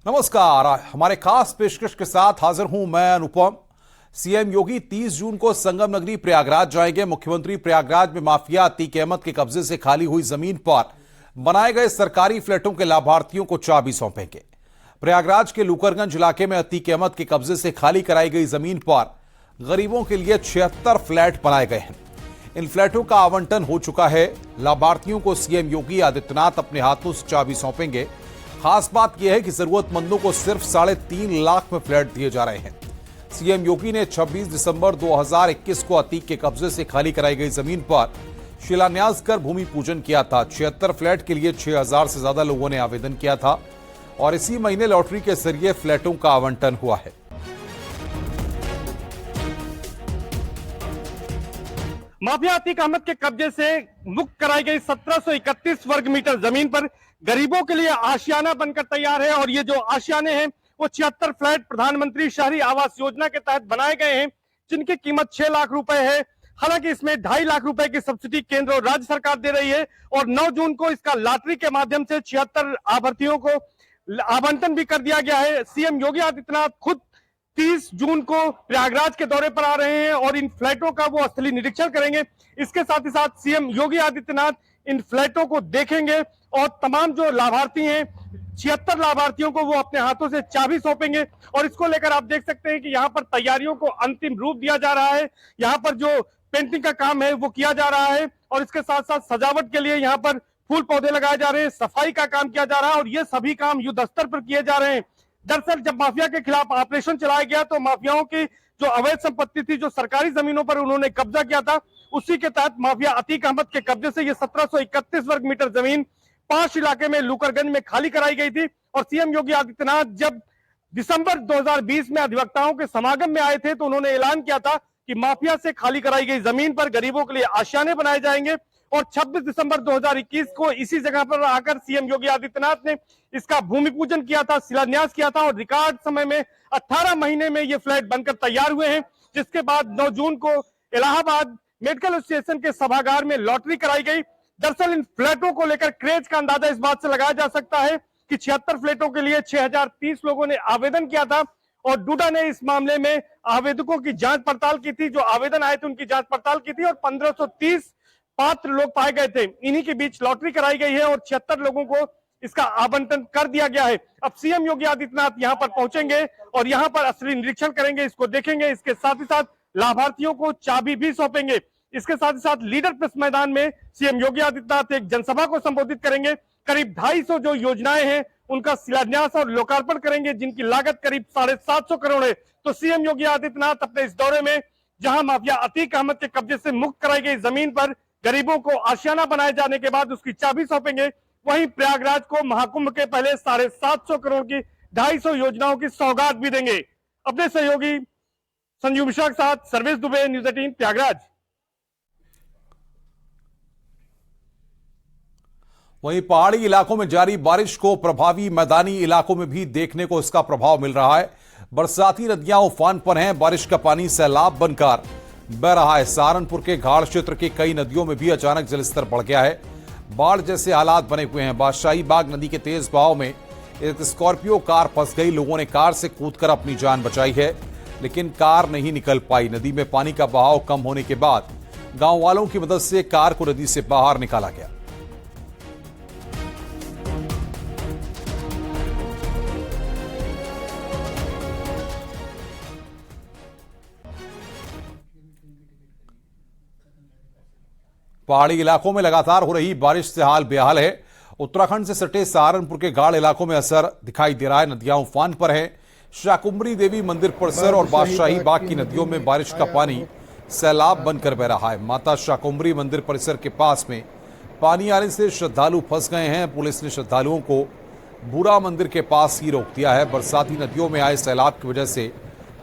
नमस्कार। हमारे खास पेशकश के साथ हाजिर हूं मैं अनुपम। सीएम योगी 30 जून को संगम नगरी प्रयागराज जाएंगे। मुख्यमंत्री प्रयागराज में माफिया अतीक अहमद के कब्जे से खाली हुई जमीन पर बनाए गए सरकारी फ्लैटों के लाभार्थियों को चाबी सौंपेंगे। प्रयागराज के लूकरगंज इलाके में अतीक अहमद के कब्जे से खाली कराई गई जमीन पर गरीबों के लिए 76 फ्लैट बनाए गए हैं। इन फ्लैटों का आवंटन हो चुका है। लाभार्थियों को सीएम योगी आदित्यनाथ अपने हाथों से चाबी सौंपेंगे। खास बात यह है कि जरूरतमंदों को सिर्फ 3.5 लाख में फ्लैट दिए जा रहे हैं। सीएम योगी ने 26 दिसंबर 2021 को अतीक के कब्जे से खाली कराई गई जमीन पर शिलान्यास कर भूमि पूजन किया था। 76 फ्लैट के लिए 6000 से ज्यादा लोगों ने आवेदन किया था और इसी महीने लॉटरी के जरिए फ्लैटों का आवंटन हुआ है। माफिया अतीक अहमद के कब्जे से मुक्त कराई गई 1731 वर्ग मीटर जमीन पर गरीबों के लिए आशियाना बनकर तैयार है। और ये जो आशियाने हैं वो 76 फ्लैट प्रधानमंत्री शहरी आवास योजना के तहत बनाए गए हैं, जिनकी कीमत 6 लाख रुपए है। हालांकि इसमें 2.5 लाख रुपए की सब्सिडी केंद्र और राज्य सरकार दे रही है। और 9 जून को इसका लॉटरी के माध्यम से 76 लाभार्थियों को आवंटन भी कर दिया गया है। सीएम योगी आदित्यनाथ खुद 30 जून को प्रयागराज के दौरे पर आ रहे हैं और इन फ्लैटों का वो स्थलीय निरीक्षण करेंगे। इसके साथ ही साथ सीएम योगी आदित्यनाथ इन फ्लैटों को देखेंगे और तमाम जो लाभार्थी हैं 76 लाभार्थियों को वो अपने हाथों से चाबी सौंपेंगे। और इसको लेकर आप देख सकते हैं कि यहाँ पर तैयारियों को अंतिम रूप दिया जा रहा है। यहाँ पर जो पेंटिंग का काम है वो किया जा रहा है और इसके साथ साथ सजावट के लिए यहाँ पर फूल पौधे लगाए जा रहे हैं, सफाई का काम किया जा रहा है और ये सभी काम युद्ध स्तर पर किए जा रहे हैं। दरअसल जब माफिया के खिलाफ ऑपरेशन चलाया गया तो माफियाओं की जो अवैध संपत्ति थी, जो सरकारी जमीनों पर उन्होंने कब्जा किया था, उसी के तहत माफिया अतीक अहमद के कब्जे से ये 1731 वर्ग मीटर जमीन 5 इलाके में लूकरगंज में खाली कराई गई थी। और सीएम योगी आदित्यनाथ जब दिसंबर 2020 में अधिवक्ताओं के समागम में आए थे तो उन्होंने ऐलान किया था कि माफिया से खाली कराई गई जमीन पर गरीबों के लिए आशियाने बनाए जाएंगे। और 26 दिसंबर 2021 को इसी जगह पर आकर सीएम योगी आदित्यनाथ ने इसका भूमि पूजन किया था, शिलान्यास किया था और रिकॉर्ड समय में 18 महीने में ये फ्लैट बनकर तैयार हुए हैं। जिसके बाद 9 जून को इलाहाबाद मेडिकल एसोसिएशन के सभागार में लॉटरी कराई गई। दरअसल इन फ्लैटों को लेकर क्रेज का अंदाजा इस बात से लगाया जा सकता है कि 76 फ्लैटों के लिए 6030 लोगों ने आवेदन किया था और डूडा ने इस मामले में आवेदकों की जांच पड़ताल की थी। जो आवेदन आए थे उनकी जांच पड़ताल की थी और 1530 पात्र लोग पाए गए थे। इन्हीं के बीच लॉटरी कराई गई है और 76 लोगों को इसका आवंटन कर दिया गया है। अब सीएम योगी आदित्यनाथ यहां पर पहुंचेंगे और यहां पर असली निरीक्षण करेंगे, इसको देखेंगे। इसके साथ ही साथ लाभार्थियों को चाबी भी सौंपेंगे। इसके साथ ही साथ लीडर प्रेस मैदान में सीएम योगी आदित्यनाथ एक जनसभा को संबोधित करेंगे। करीब 250 जो योजनाएं हैं उनका शिलान्यास और लोकार्पण करेंगे, जिनकी लागत करीब 750 करोड़ है। तो सीएम योगी आदित्यनाथ अपने इस दौरे में जहां माफिया अतीक अहमद के कब्जे से मुक्त कराई गई जमीन पर गरीबों को आशियाना बनाए जाने के बाद उसकी चाबी सौंपेंगे, वहीं प्रयागराज को महाकुंभ के पहले 750 करोड़ की 250 योजनाओं की सौगात भी देंगे। अपने सहयोगी संजीव मिश्रा के साथ सर्वेश दुबे, न्यूज़ 18 प्रयागराज। वहीं पहाड़ी इलाकों में जारी बारिश को प्रभावी मैदानी इलाकों में भी देखने को इसका प्रभाव मिल रहा है। बरसाती नदियां उफान पर हैं। बारिश का पानी सैलाब बनकर बह रहा है। सहारनपुर के घाट क्षेत्र की कई नदियों में भी अचानक जलस्तर बढ़ गया है। बाढ़ जैसे हालात बने हुए हैं। बादशाही बाग नदी के तेज बहाव में एक स्कॉर्पियो कार फंस गई। लोगों ने कार से कूदकर अपनी जान बचाई है, लेकिन कार नहीं निकल पाई। नदी में पानी का बहाव कम होने के बाद गांव वालों की मदद से कार को नदी से बाहर निकाला गया। पहाड़ी इलाकों में लगातार हो रही बारिश से हाल बेहाल है। उत्तराखंड से सटे सहारनपुर के गाढ़ इलाकों में असर दिखाई दे रहा है। नदियां उफान पर हैं। शाकुंभरी देवी मंदिर परिसर और बादशाही बाग की नदियों में बारिश का पानी सैलाब बनकर बह रहा है। माता शाकुंभरी मंदिर परिसर के पास में पानी आने से श्रद्धालु फंस गए हैं। पुलिस ने श्रद्धालुओं को बूरा मंदिर के पास ही रोक दिया है। बरसाती नदियों में आए सैलाब की वजह से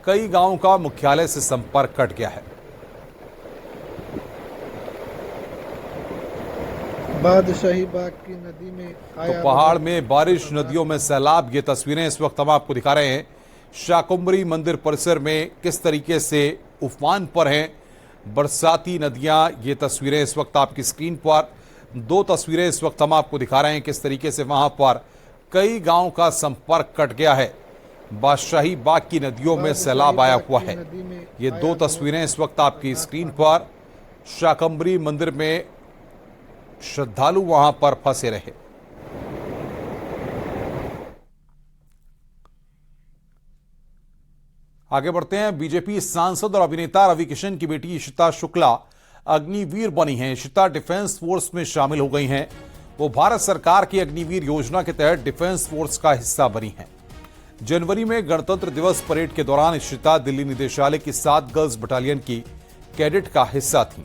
कई गांवों का मुख्यालय से संपर्क कट गया है। बादशाही बाग की नदी में तो पहाड़ में बारिश, नदियों में सैलाब, ये तस्वीरें इस वक्त हम आपको दिखा रहे हैं। शाकुंभरी मंदिर परिसर में किस तरीके से उफान पर हैं बरसाती नदियां, ये तस्वीरें इस वक्त आपकी स्क्रीन पर, 2 तस्वीरें इस वक्त हम आपको दिखा रहे हैं किस तरीके से वहां पर कई गांव का संपर्क कट गया है। बादशाही बाग की नदियों में सैलाब आया हुआ है। ये दो तस्वीरें इस वक्त आपकी स्क्रीन पर। शाकंभरी मंदिर में श्रद्धालु वहां पर फंसे रहे। आगे बढ़ते हैं। बीजेपी सांसद और अभिनेता रवि किशन की बेटी इशिता शुक्ला अग्निवीर बनी हैं। इशिता डिफेंस फोर्स में शामिल हो गई हैं। वो भारत सरकार की अग्निवीर योजना के तहत डिफेंस फोर्स का हिस्सा बनी हैं। जनवरी में गणतंत्र दिवस परेड के दौरान इशिता दिल्ली निदेशालय की 7 गर्ल्स बटालियन की कैडेट का हिस्सा थी।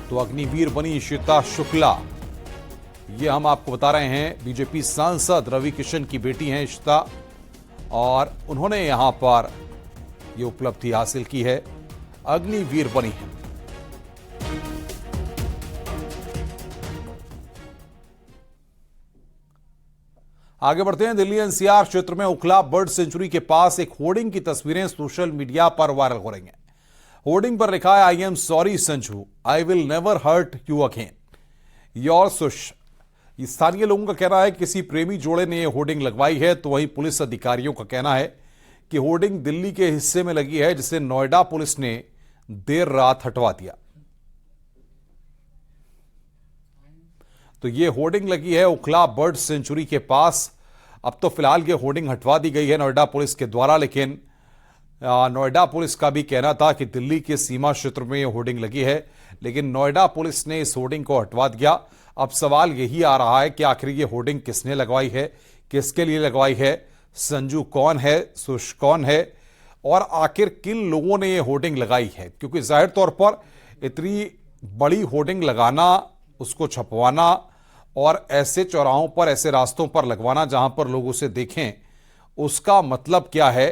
तो अग्निवीर बनी इशिता शुक्ला, ये हम आपको बता रहे हैं। बीजेपी सांसद रवि किशन की बेटी हैं इशिता, और उन्होंने यहां पर यह उपलब्धि हासिल की है, अग्निवीर बनी है। आगे बढ़ते हैं। दिल्ली एनसीआर क्षेत्र में उखला बर्ड सेंचुरी के पास एक होर्डिंग की तस्वीरें सोशल मीडिया पर वायरल हो रही हैं। होर्डिंग पर लिखा है, I am sorry Sanju, I will never hurt you again, your Sush. स्थानीय लोगों का कहना है किसी प्रेमी जोड़े ने यह होर्डिंग लगवाई है, तो वहीं पुलिस अधिकारियों का कहना है कि होर्डिंग दिल्ली के हिस्से में लगी है, जिसे नोएडा पुलिस ने देर रात हटवा दिया। तो यह होर्डिंग लगी है उखला बर्ड सेंचुरी के पास। अब तो फिलहाल यह होर्डिंग हटवा दी गई है नोएडा पुलिस के द्वारा, लेकिन नोएडा पुलिस का भी कहना था कि दिल्ली के सीमा क्षेत्र में यह होर्डिंग लगी है, लेकिन नोएडा पुलिस ने इस होर्डिंग को हटवा दिया। अब सवाल यही आ रहा है कि आखिर ये होर्डिंग किसने लगवाई है, किसके लिए लगवाई है, संजू कौन है, सुश कौन है, और आखिर किन लोगों ने ये होर्डिंग लगाई है। क्योंकि जाहिर तौर पर इतनी बड़ी होर्डिंग लगाना, उसको छपवाना और ऐसे चौराहों पर, ऐसे रास्तों पर लगवाना जहां पर लोग उसे देखें, उसका मतलब क्या है।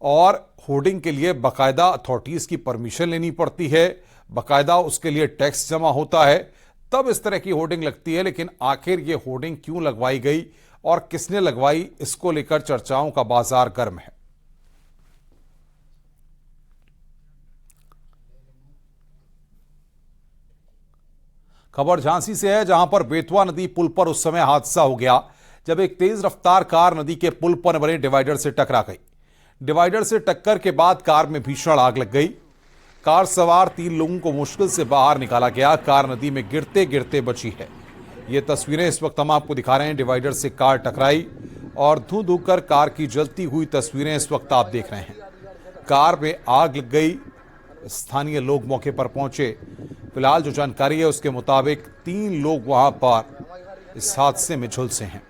और होर्डिंग के लिए बाकायदा अथॉरिटीज की परमिशन लेनी पड़ती है, बाकायदा उसके लिए टैक्स जमा होता है, तब इस तरह की होर्डिंग लगती है। लेकिन आखिर ये होर्डिंग क्यों लगवाई गई और किसने लगवाई, इसको लेकर चर्चाओं का बाजार गर्म है। खबर झांसी से है, जहां पर बेतवा नदी पुल पर उस समय हादसा हो गया जब एक तेज रफ्तार कार नदी के पुल पर बने डिवाइडर से टकरा गई। डिवाइडर से टक्कर के बाद कार में भीषण आग लग गई। कार सवार 3 लोगों को मुश्किल से बाहर निकाला गया। कार नदी में गिरते गिरते बची है। ये तस्वीरें इस वक्त हम आपको दिखा रहे हैं। डिवाइडर से कार टकराई और धू धू कर कार की जलती हुई तस्वीरें इस वक्त आप देख रहे हैं। कार में आग लग गई। स्थानीय लोग मौके पर पहुंचे। फिलहाल जो जानकारी है उसके मुताबिक 3 लोग वहां पर इस हादसे में झुलसे हैं।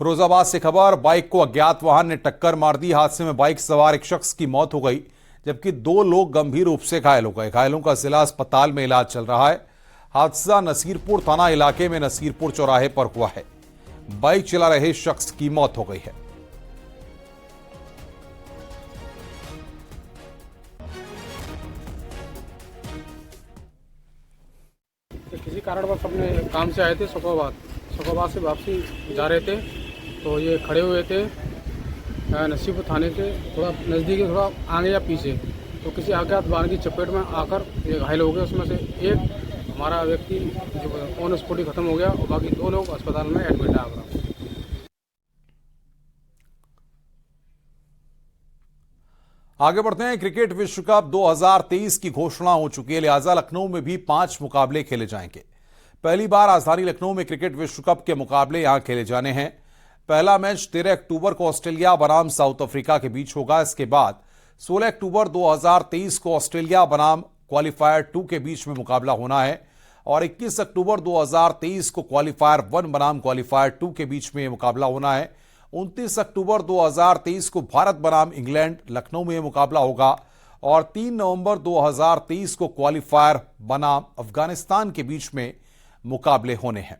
फिरोजाबाद से खबर, बाइक को अज्ञात वाहन ने टक्कर मार दी। हादसे में बाइक सवार एक शख्स की मौत हो गई, जबकि 2 लोग गंभीर रूप से घायल हो गए। घायलों का जिला अस्पताल में इलाज चल रहा है। हादसा नसीरपुर थाना इलाके में नसीरपुर चौराहे पर हुआ है। बाइक चला रहे शख्स की मौत हो गई है। किसी कारणवश अपने काम से आए थे शकोबाद से वापसी जा रहे थे, तो ये खड़े हुए थे नसीबपुर थाने से थोड़ा नज़दीक, थोड़ा आगे या पीछे, तो किसी अज्ञात वाहन की चपेट में आकर ये घायल हो गए। उसमें से एक हमारा व्यक्ति जो ऑन स्पॉट ही खत्म हो गया और बाकी 2 लोग अस्पताल में एडमिट है। आगे बढ़ते हैं। क्रिकेट विश्व कप 2023 की घोषणा हो चुकी है, लिहाजा लखनऊ में भी 5 मुकाबले खेले जाएंगे। पहली बार राजधानी लखनऊ में क्रिकेट विश्व कप के मुकाबले यहां खेले जाने हैं। पहला मैच 13 अक्टूबर को ऑस्ट्रेलिया बनाम साउथ अफ्रीका के बीच होगा। इसके बाद 16 अक्टूबर 2023 को ऑस्ट्रेलिया बनाम क्वालिफायर 2 के बीच में मुकाबला होना है और 21 अक्टूबर 2023 को क्वालिफायर 1 बनाम क्वालिफायर 2 के बीच में मुकाबला होना है। 29 अक्टूबर 2023 को भारत बनाम इंग्लैंड लखनऊ में मुकाबला होगा और 3 नवंबर 2023 को क्वालिफायर बनाम अफगानिस्तान के बीच में मुकाबले होने हैं।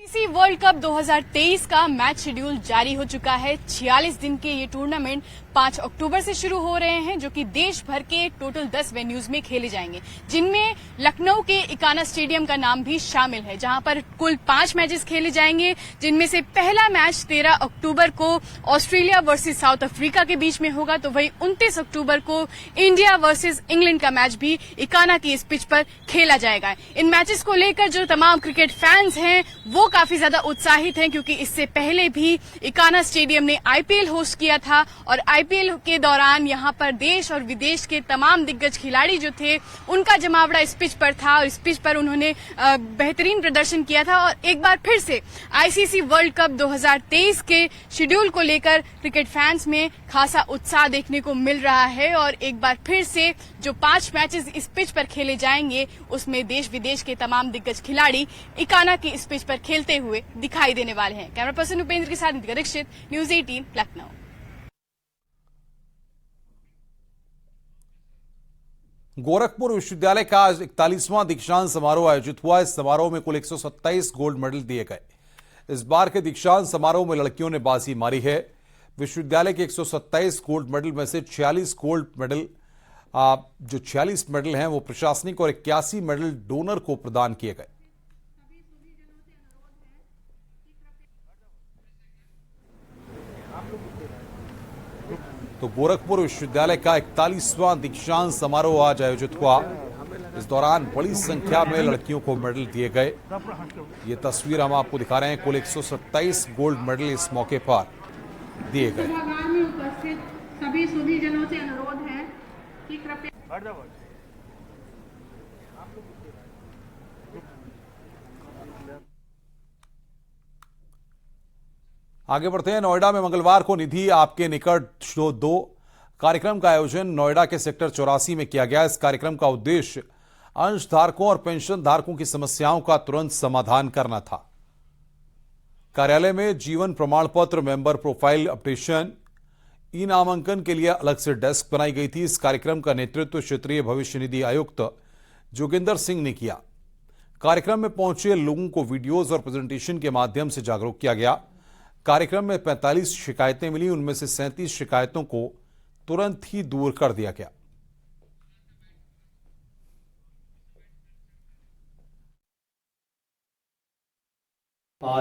आईसीसी वर्ल्ड कप 2023 का मैच शेड्यूल जारी हो चुका है। 46 दिन के ये टूर्नामेंट 5 अक्टूबर से शुरू हो रहे हैं, जो कि देश भर के टोटल 10 वेन्यूज में खेले जाएंगे, जिनमें लखनऊ के इकाना स्टेडियम का नाम भी शामिल है, जहां पर कुल 5 मैचेस खेले जाएंगे, जिनमें से पहला मैच 13 अक्टूबर को ऑस्ट्रेलिया वर्सेस साउथ अफ्रीका के बीच में होगा, तो वहीं 29 अक्टूबर को इंडिया वर्सेस इंग्लैंड का मैच भी इकाना की इस पिच पर खेला जाएगा। इन मैचेस को लेकर जो तमाम क्रिकेट फैंस हैं वो काफी ज्यादा उत्साहित हैं, क्योंकि इससे पहले भी इकाना स्टेडियम ने आईपीएल होस्ट किया था और आईपीएल के दौरान यहां पर देश और विदेश के तमाम दिग्गज खिलाड़ी जो थे उनका जमावड़ा इस पिच पर था और इस पिच पर उन्होंने बेहतरीन प्रदर्शन किया था। और एक बार फिर से आईसीसी वर्ल्ड कप 2023 के शेड्यूल को लेकर क्रिकेट फैंस में खासा उत्साह देखने को मिल रहा है और एक बार फिर से जो 5 मैचेस इस पिच पर खेले जाएंगे उसमें देश विदेश के तमाम दिग्गज खिलाड़ी इकाना की इस पिच पर खेलते हुए दिखाई देने वाले हैं। कैमरा पर्सन उपेंद्र के साथ नितिका दीक्षित, न्यूज 18 लखनऊ। गोरखपुर विश्वविद्यालय का आज 41वां दीक्षांत समारोह आयोजित हुआ। इस समारोह में कुल 127 गोल्ड मेडल दिए गए। इस बार के दीक्षांत समारोह में लड़कियों ने बाजी मारी है। विश्वविद्यालय के 127 गोल्ड मेडल में से 46 गोल्ड मेडल जो 46 मेडल हैं वो प्रशासनिक और 81 मेडल डोनर को प्रदान किए गए। तो गोरखपुर विश्वविद्यालय का 41वां दीक्षांत समारोह आज आयोजित हुआ। इस दौरान बड़ी संख्या में लड़कियों को मेडल दिए गए। ये तस्वीर हम आपको दिखा रहे हैं। कुल 127 गोल्ड मेडल इस मौके पर दिए गए। सभागार में उपस्थित सभी सुधीजनों से अनुरोध है कि कृपया आगे बढ़ते हैं। नोएडा में मंगलवार को निधि आपके निकट शो 2 कार्यक्रम का आयोजन नोएडा के सेक्टर 84 में किया गया। इस कार्यक्रम का उद्देश्य अंशधारकों और पेंशन धारकों की समस्याओं का तुरंत समाधान करना था। कार्यालय में जीवन प्रमाण पत्र, मेंबर प्रोफाइल अपडेशन, ई नामांकन के लिए अलग से डेस्क बनाई गई थी। इस कार्यक्रम का नेतृत्व क्षेत्रीय भविष्य निधि आयुक्त जोगिंदर सिंह ने किया। कार्यक्रम में पहुंचे लोगों को वीडियोज और प्रेजेंटेशन के माध्यम से जागरूक किया गया। कार्यक्रम में 45 शिकायतें मिली, उनमें से 37 शिकायतों को तुरंत ही दूर कर दिया गया।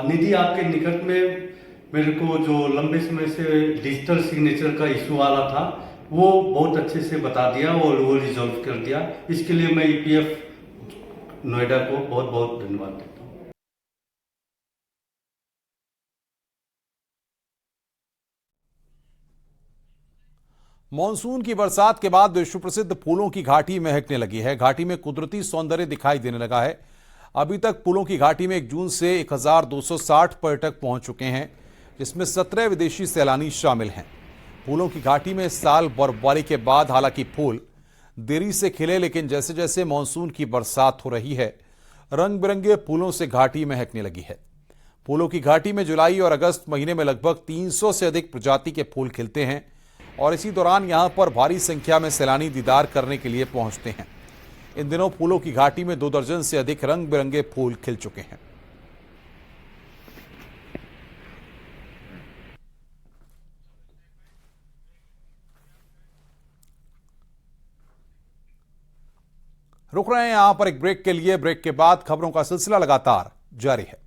निधि आपके निकट में मेरे को जो लंबे समय से डिजिटल सिग्नेचर का इशू आ रहा था वो बहुत अच्छे से बता दिया और वो रिजॉल्व कर दिया। इसके लिए मैं ईपीएफ नोएडा को बहुत बहुत धन्यवाद देता हूँ। मॉनसून की बरसात के बाद विश्व प्रसिद्ध फूलों की घाटी महकने लगी है। घाटी में कुदरती सौंदर्य दिखाई देने लगा है। अभी तक फूलों की घाटी में 1 जून से 1260 पर्यटक पहुंच चुके हैं, जिसमें 17 विदेशी सैलानी शामिल हैं। फूलों की घाटी में इस साल बर्फबारी के बाद हालांकि फूल देरी से खिले, लेकिन जैसे जैसे मानसून की बरसात हो रही है रंग बिरंगे फूलों से घाटी महकने लगी है। फूलों की घाटी में जुलाई और अगस्त महीने में लगभग 300 से अधिक प्रजाति के फूल खिलते हैं और इसी दौरान यहां पर भारी संख्या में सैलानी दीदार करने के लिए पहुंचते हैं। इन दिनों फूलों की घाटी में 2 दर्जन से अधिक रंग बिरंगे फूल खिल चुके हैं। रुक रहे हैं यहां पर एक ब्रेक के लिए। ब्रेक के बाद खबरों का सिलसिला लगातार जारी है।